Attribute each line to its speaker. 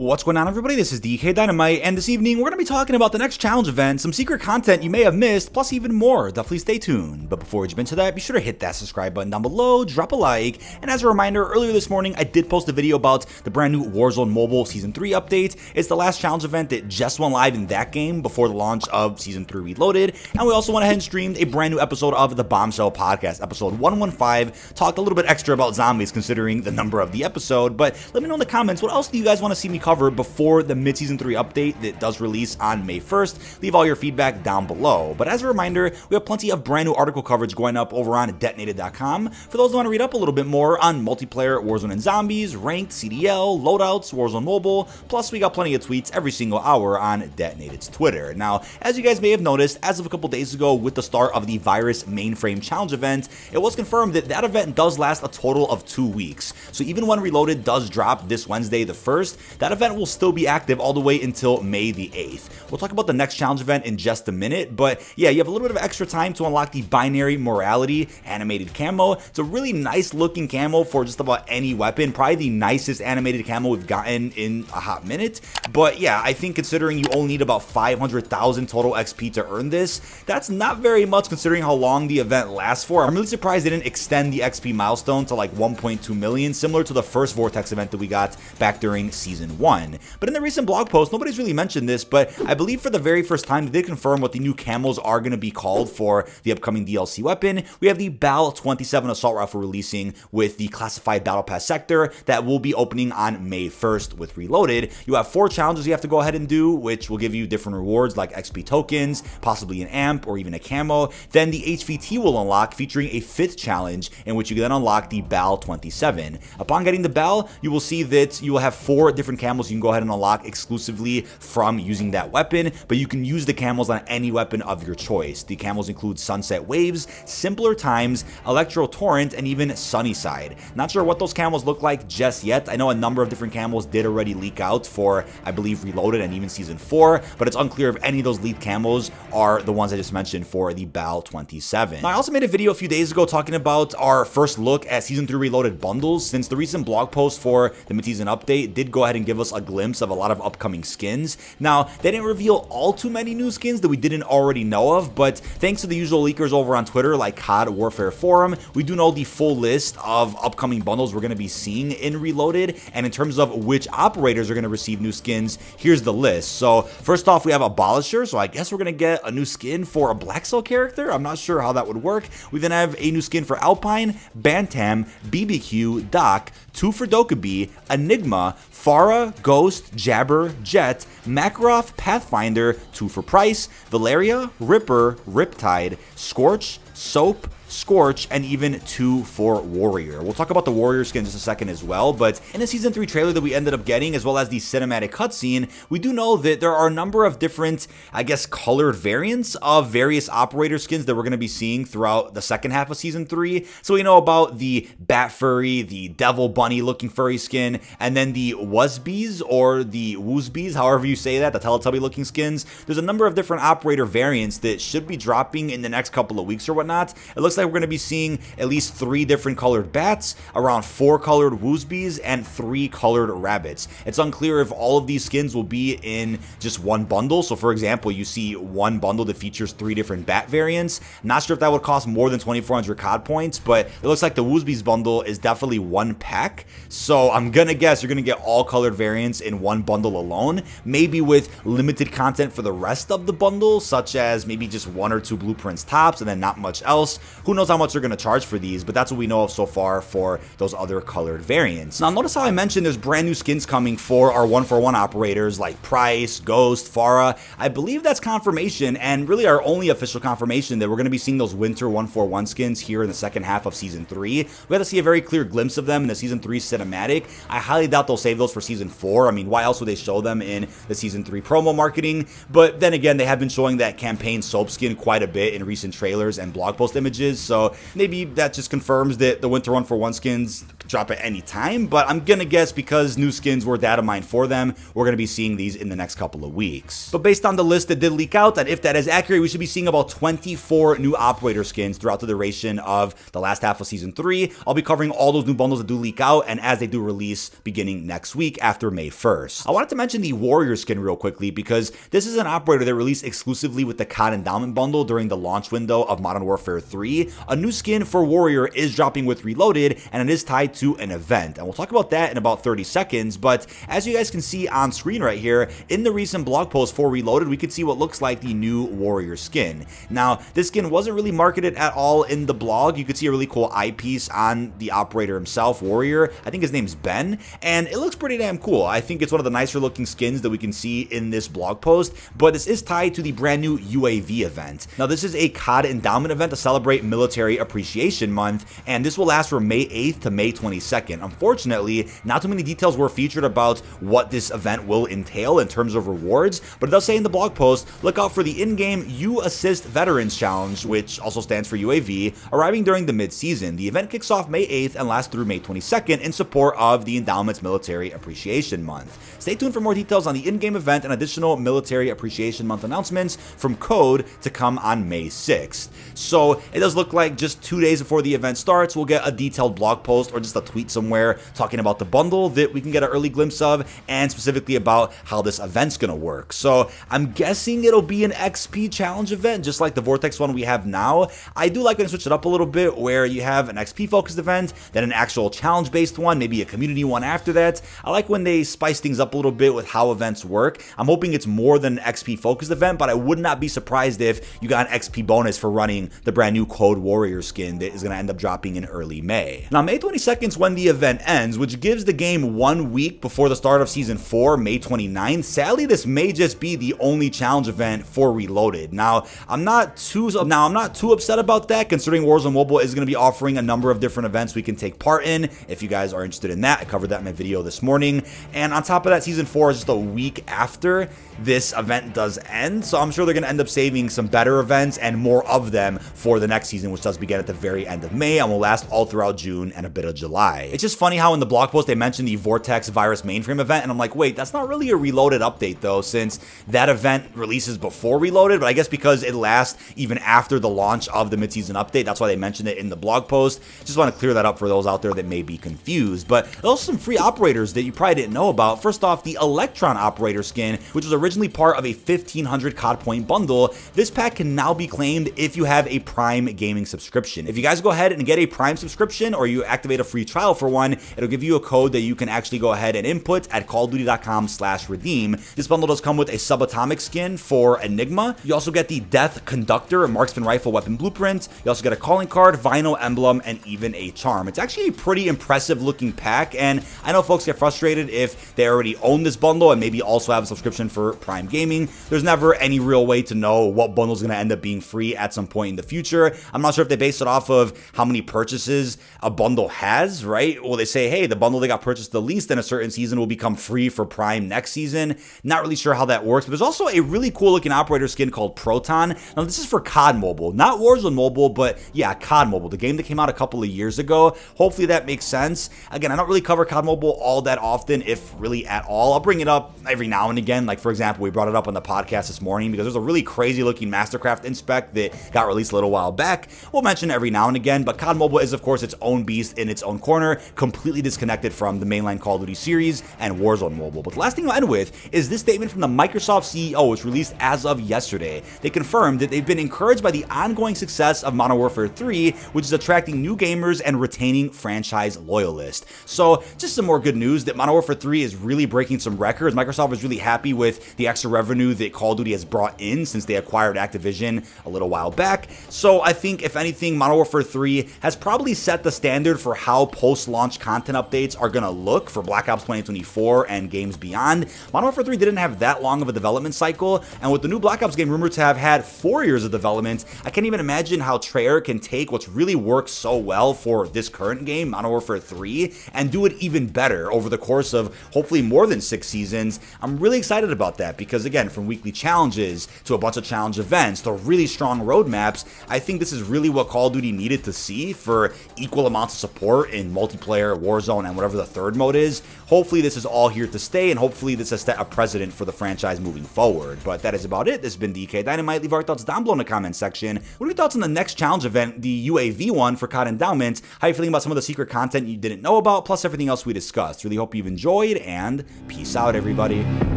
Speaker 1: What's going on, everybody? This is dkdynamite, and this evening we're going to be talking about the next challenge event, some secret content you may have missed, plus even more. Definitely stay tuned. But before we jump into that, be sure to hit that subscribe button down below, drop a like, and as a reminder, earlier this morning I did post a video about the brand new Warzone Mobile Season 3 update. It's the last challenge event that just went live in that game before the launch of Season 3 Reloaded, and we also went ahead and streamed a brand new episode of the Bombshell Podcast, episode 115, talked a little bit extra about zombies considering the number of the episode. But let me know in the comments, what else do you guys want to see me cover before the mid-season 3 update that does release on May 1st. Leave all your feedback down below. But as a reminder, we have plenty of brand new article coverage going up over on detonated.com for those who want to read up a little bit more on multiplayer, Warzone and Zombies, ranked, CDL, loadouts, Warzone Mobile, plus we got plenty of tweets every single hour on Detonated's Twitter. Now, as you guys may have noticed, as of a couple days ago with the start of the Virus Mainframe Challenge event, it was confirmed that that event does last a total of 2 weeks. So even when Reloaded does drop this Wednesday the 1st, that event will still be active all the way until May the 8th. We'll talk about the next challenge event in just a minute, but yeah, you have a little bit of extra time to unlock the Binary Morality animated camo. It's a really nice looking camo for just about any weapon, probably the nicest animated camo we've gotten in a hot minute. But yeah, I think considering you only need about 500,000 total XP to earn this, that's not very much considering how long the event lasts for. I'm really surprised they didn't extend the XP milestone to like 1.2 million, similar to the first Vortex event that we got back during Season 1. But in the recent blog post, nobody's really mentioned this, but I believe for the very first time they did confirm what the new camos are going to be called for the upcoming DLC weapon. We have the BAL 27 assault rifle releasing with the classified battle pass sector that will be opening on May 1st with Reloaded. You have 4 challenges you have to go ahead and do, which will give you different rewards like XP tokens, possibly an amp or even a camo. Then the HVT will unlock, featuring a 5th challenge in which you can then unlock the BAL 27. Upon getting the BAL, you will see that you will have 4 different camos you can go ahead and unlock exclusively from using that weapon, but you can use the camos on any weapon of your choice. The camos include Sunset Waves, Simpler Times, Electro Torrent, and even Sunnyside. Not sure what those camos look like just yet. I know a number of different camos did already leak out for, I believe, Reloaded and even Season 4, but it's unclear if any of those leaked camos are the ones I just mentioned for the BAL 27. Now, I also made a video a few days ago talking about our first look at Season 3 Reloaded bundles, since the recent blog post for the mid-season update did go ahead and give us a glimpse of a lot of upcoming skins. Now, they didn't reveal all too many new skins that we didn't already know of, but thanks to the usual leakers over on Twitter like COD Warfare Forum, we do know the full list of upcoming bundles we're going to be seeing in Reloaded, and in terms of which operators are going to receive new skins, here's the list. So first off, we have Abolisher, so I guess we're going to get a new skin for a Black Cell character. I'm not sure how that would work. We then have a new skin for Alpine, Bantam, BBQ, Doc, 2 for Dokkaebi, Enigma, Pharah, Ghost, Jabber, Jet, Makarov, Pathfinder, 2 for Price, Valeria, Ripper, Riptide, Scorch, Soap, Scorch, and even 2 for Warrior. We'll talk about the Warrior skin in just a second as well, but in the Season 3 trailer that we ended up getting, as well as the cinematic cutscene, we do know that there are a number of different, I guess, colored variants of various operator skins that we're going to be seeing throughout the second half of Season 3. So we know about the Bat Furry, the Devil Bunny looking furry skin, and then the Wuzbees, or the Woozbees, however you say that, the Teletubby looking skins. There's a number of different operator variants that should be dropping in the next couple of weeks or whatnot. It looks like we're going to be seeing at least 3 different colored bats, around 4 colored Woozbees, and 3 colored rabbits. It's unclear if all of these skins will be in just one bundle. So for example, you see one bundle that features 3 different bat variants. Not sure if that would cost more than 2,400 COD points, but it looks like the Woozbees bundle is definitely one pack. So I'm gonna guess you're gonna get all colored variants in one bundle alone, maybe with limited content for the rest of the bundle, such as maybe just 1 or 2 blueprints tops and then not much else. Who knows how much they're going to charge for these, but that's what we know of so far for those other colored variants. Now, notice how I mentioned there's brand new skins coming for our 1-for-1 operators like Price, Ghost, Pharah. I believe that's confirmation, and really our only official confirmation, that we're going to be seeing those winter 1-for-1 skins here in the second half of Season 3. We got to see a very clear glimpse of them in the Season 3 cinematic. I highly doubt they'll save those for Season 4. I mean, why else would they show them in the Season 3 promo marketing? But then again, they have been showing that campaign soap skin quite a bit in recent trailers and blog post images, so maybe that just confirms that the Winter 1-for-1 skins drop at any time, but I'm gonna guess because new skins were data mined for them, we're gonna be seeing these in the next couple of weeks. But based on the list that did leak out, and if that is accurate, we should be seeing about 24 new operator skins throughout the duration of the last half of Season 3. I'll be covering all those new bundles that do leak out, and as they do release beginning next week after May 1st. I wanted to mention the Warrior skin real quickly because this is an operator that released exclusively with the COD Endowment bundle during the launch window of Modern Warfare 3. A new skin for Warrior is dropping with Reloaded, and it is tied to an event, and we'll talk about that in about 30 seconds, but as you guys can see on screen right here, in the recent blog post for Reloaded, we could see what looks like the new Warrior skin. Now, this skin wasn't really marketed at all in the blog. You could see a really cool eyepiece on the operator himself, Warrior. I think his name's Ben, and it looks pretty damn cool. I think it's one of the nicer looking skins that we can see in this blog post, but this is tied to the brand new UAV event. Now, this is a COD Endowment event to celebrate Military Appreciation Month, and this will last from May 8th to May 22nd. Unfortunately, not too many details were featured about what this event will entail in terms of rewards, but it does say in the blog post, look out for the in-game You Assist Veterans Challenge, which also stands for UAV, arriving during the mid-season. The event kicks off May 8th and lasts through May 22nd in support of the Endowment's Military Appreciation Month. Stay tuned for more details on the in-game event and additional Military Appreciation Month announcements from Code to come on May 6th. So it does look like just 2 days before the event starts, we'll get a detailed blog post or just a tweet somewhere talking about the bundle that we can get an early glimpse of, and specifically about how this event's gonna work. So I'm guessing it'll be an XP challenge event, just like the Vortex one we have now. I do like when they switch it up a little bit, where you have an XP focused event, then an actual challenge based one, maybe a community one after that. I like when they spice things up a little bit with how events work. I'm hoping it's more than an XP focused event, but I would not be surprised if you got an XP bonus for running the brand new Code Warrior skin that is gonna end up dropping in early May. Now, May 22nd is when the event ends, which gives the game 1 week before the start of Season 4, May 29th. Sadly, this may just be the only challenge event for Reloaded. Now, I'm not too upset about that, considering Warzone Mobile is going to be offering a number of different events we can take part in. If you guys are interested in that, I covered that in my video this morning. And on top of that, Season 4 is just a week after this event does end, so I'm sure they're going to end up saving some better events and more of them for the next season, which does begin at the very end of May and will last all throughout June and a bit of July. It's just funny how in the blog post they mentioned the Vortex Virus mainframe event, and I'm like, wait, that's not really a Reloaded update though, since that event releases before Reloaded, but I guess because it lasts even after the launch of the mid-season update, that's why they mentioned it in the blog post. Just want to clear that up for those out there that may be confused. But there's also some free operators that you probably didn't know about. First off, the Electron operator skin, which was originally part of a 1500 COD point bundle. This pack can now be claimed if you have a Prime gaming subscription. If you guys go ahead and get a Prime subscription, or you activate a free trial for one, it'll give you a code that you can actually go ahead and input at callofduty.com/redeem. This bundle does come with a subatomic skin for Enigma. You also get the Death Conductor marksman rifle weapon blueprint. You also get a calling card, vinyl emblem, and even a charm. It's actually a pretty impressive looking pack, and I know folks get frustrated if they already own this bundle and maybe also have a subscription for Prime Gaming. There's never any real way to know what bundle is going to end up being free at some point in the future. I'm not sure if they base it off of how many purchases a bundle has, right? Well, they say, hey, the bundle that got purchased the least in a certain season will become free for Prime next season. Not really sure how that works, but there's also a really cool looking operator skin called Proton. Now, this is for COD Mobile, not Warzone Mobile, but yeah, COD Mobile, the game that came out a couple of years ago. Hopefully that makes sense. Again, I don't really cover COD Mobile all that often, if really at all. I'll bring it up every now and again. Like, for example, we brought it up on the podcast this morning because there's a really crazy looking Mastercraft inspec that got released a little while back. We'll mention it every now and again, but COD Mobile is, of course, its own beast in its own corner, completely disconnected from the mainline Call of Duty series and Warzone Mobile. But the last thing I'll end with is this statement from the Microsoft CEO, which released as of yesterday. They confirmed that they've been encouraged by the ongoing success of Modern Warfare 3, which is attracting new gamers and retaining franchise loyalists. So just some more good news that Modern Warfare 3 is really breaking some records. Microsoft is really happy with the extra revenue that Call of Duty has brought in since they acquired Activision a little while back. So I think, if anything, Modern Warfare 3 has probably set the standard for how post-launch content updates are going to look for Black Ops 2024 and games beyond. Modern Warfare 3 didn't have that long of a development cycle, and with the new Black Ops game rumored to have had 4 years of development, I can't even imagine how Treyarch can take what's really worked so well for this current game, Modern Warfare 3, and do it even better over the course of hopefully more than 6 seasons. I'm really excited about that because, again, from weekly challenges to a bunch of challenge events to really strong roadmaps, I think this is is really what Call of Duty needed to see for equal amounts of support in multiplayer, Warzone, and whatever the third mode is. Hopefully this is all here to stay, and hopefully this has set a precedent for the franchise moving forward. But that is about it. This has been dkdynamite. Leave our thoughts down below in the comment section. What are your thoughts on the next challenge event, the UAV one for COD Endowment? How are you feeling about some of the secret content you didn't know about, plus everything else we discussed? Really hope you've enjoyed, and peace out, everybody.